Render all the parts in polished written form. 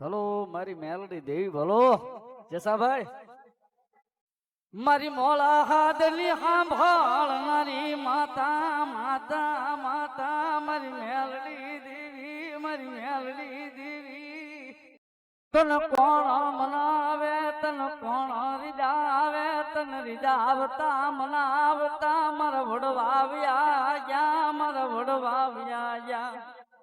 hello મારી મેલડી દેવી ભલો જસાભાઈ મારી મોળા હાદની સાંભળનારી માતા માતા માતા મારી મેલડી દેવી તન કોણ મનાવે તન કોણ રીજાવે તન રીજાવતા મનાવતા મારા વડવાવ્યા યા મારા વડવાવ્યા યા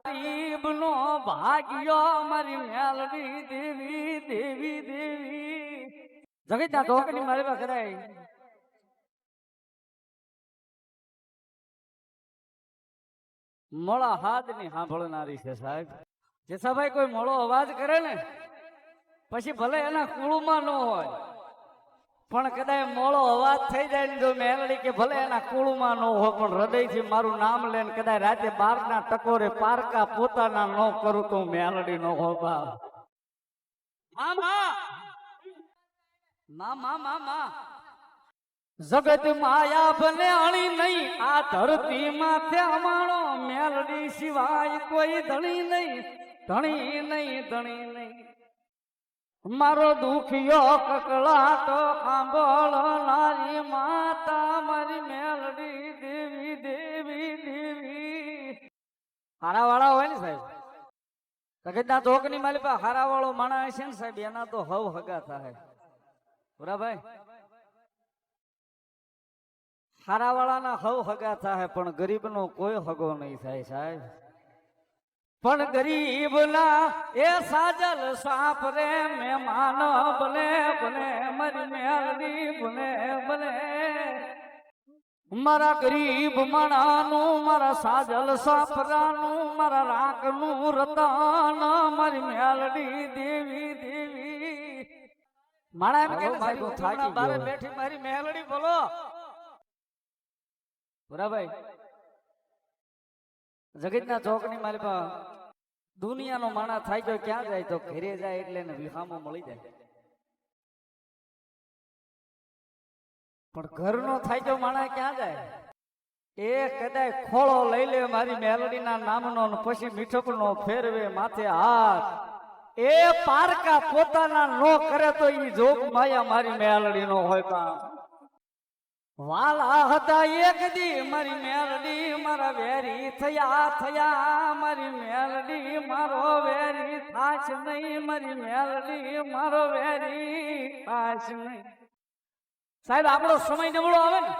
ગરીબનો ભાગ્યો મારી મેલડી દેવી જગતના ઢોકની મારી પાસે કરાય મોળા હાથની સાંભળનારી છે સાહેબ જેસાભાઈ કોઈ મોળો અવાજ કરે ને પછી ભલે એના કુળમાં ન હોય પણ કદાચ મોળો અવાજ થઈ જાય ને જો મેલડી કે ભલે એના કુળમાં ન હોય પણ હૃદયથી મારું નામ લઈને કદાચ રાતે 12 ના ટકોરે પારકા પોતાના ન કરું તો મેલડી નો હોપા મામા જગત માયા બને અણી નહીં આ ધરતી માથે અમારો મેલડી સિવાય કોઈ ધણી નહીં મારો દુખિયો કકળાટો સાંભળનારી માતા મારી મેલડી દેવી હારા વાળા હોય ને સાહેબ સગતના ચોકની માલી પાસે હારા વાળો માણસ છે ને સાહેબ એના તો હવ હગા થાય બરાબર હારા વાળાના હવ હગા થાય પણ ગરીબ નો કોઈ હગો નહીં થાય સાહેબ પણ ગરીબ ના એ સાજલ સાપ રે મહેમાન બને મારી મેલડી બને મારા ગરીબ માણાનું મારા સાજલ સાપરાનું મારા રાકનું રતન મારી મેલડી દેવી માણા એમ કે બારે બેઠી મારી મેલડી બોલો બરાબર જગતના ચોકની મારી પાસે દુનિયાનો માણા થાય તો ક્યાં જાય તો ઘરે જાય એટલે એને વિહામો મળી જાય પણ ઘરનો થાય તો માણા ક્યાં જાય એ કદાચ ખોળો લઈ લે મારી મેલડીના નામનો પછી મીઠપનો ફેરવે માથે હાથ એ પારકા પોતાના નો કરે તો ઈ જોગ માયા મારી મેલડી નો હોય કામ વાલા હતા એક દી મારી મેલડી મારા વેરી થયા મારી મેલડી મારો વેરી થાશ નહીં મારી મેલડી મારો વેરી થાશ નહીં સાહેબ આપણો સમય નબળો આવે ને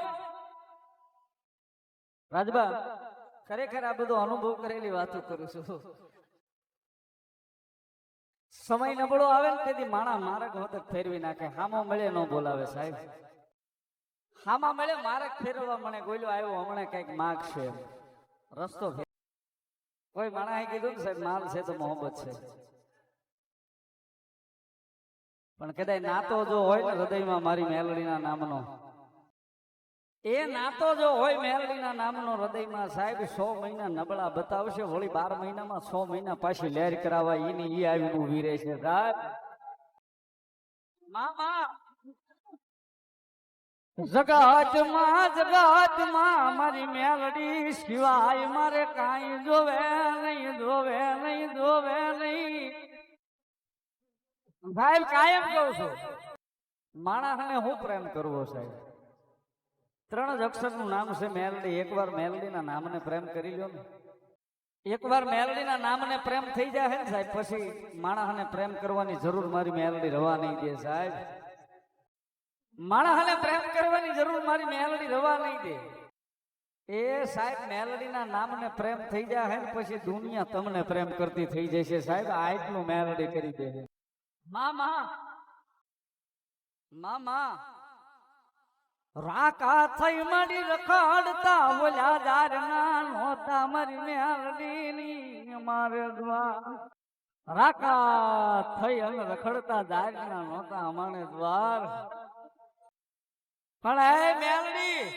રાજબા ખરેખર આ બધો અનુભવ કરેલી વાતો કરું છું સમય નબળો આવે ને તેથી માણા માર્ગ હોત ફેરવી નાખે હામો મળે ન બોલાવે સાહેબ હામાં મળે માર્ગ ફેરવવા મને ગોલ્યો આવ્યો હમણાં કઈક માગ છે રસ્તો કોઈ માણસે કીધું ને સાહેબ માલ છે તો મોહબ્બત છે પણ કદાચ નાતો જો હોય ને હૃદયમાં મારી મેલડીના નામનો એ નાતો જો હોય મેલડીના નામનો હૃદયમાં સાહેબ 100 મહિના નબળા બતાવશે વળી 12 મહિનામાં 100 મહિના પાછી લહેર કરાવવા ઈ આવીને ઉભી રહે છે સાહેબ મામા જગતમાં મારી મેલડી સિવાય મારે કાંઈ જોવે નહીં સાહેબ કાયમ કહું છું માણસને હું પ્રેમ કરવો સાહેબ 3 જ અક્ષરનું નામ છે મેલડી એકવાર મેલડીના નામને પ્રેમ કરી લો ને એકવાર મેલડીના નામને પ્રેમ થઈ જાય ને સાહેબ પછી માણસને પ્રેમ કરવાની જરૂર મારી મેલડી રવા નહીં દે સાહેબ માણસને પ્રેમ કરવાની જરૂર મારી મેલડી રવા નહીં દે એ સાહેબ મેલડીના નામને પ્રેમ થઈ જાય ને પછી દુનિયા તમને પ્રેમ કરતી થઈ જશે સાહેબ આટલું મેલડી કરી દે મામા રાકા થઈ મારી રખડતા બોલ્યા જારના નહોતા મારી મેલડીની મારે દ્વાર રાકા થઈ અને રખડતા જારના નહોતા અમારે દ્વાર પણ હે મેલડી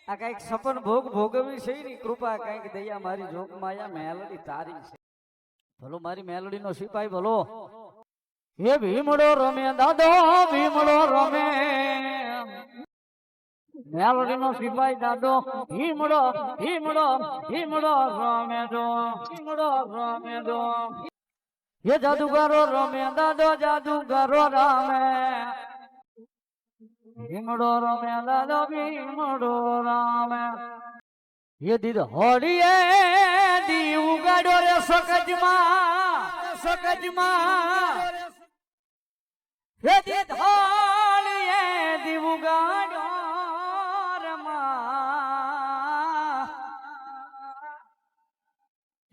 આ કઈક સપન ભોગવી છે ની કૃપા કઈક દયા મારી જોગ માયા મેલડી તારી છે ભલો મારી મેલડી નો સિપાઈ ભલો હે ભીમડો રમે દાદો ભીમડો રમે મેલડી નો સિપાઈ દાદો ભીમડો રમે દો ये जादूगरो रमे दादो जादूगरो रामे भीमड़ो रमे दादो भीमड़ो रामे ये दीद होड़िए दी उगाड़ो रे सकजमा ये दीद होड़िए दी उगाड़ो रमा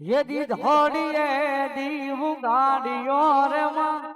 ये दीद होड़िए दी उगाड़ियो रमा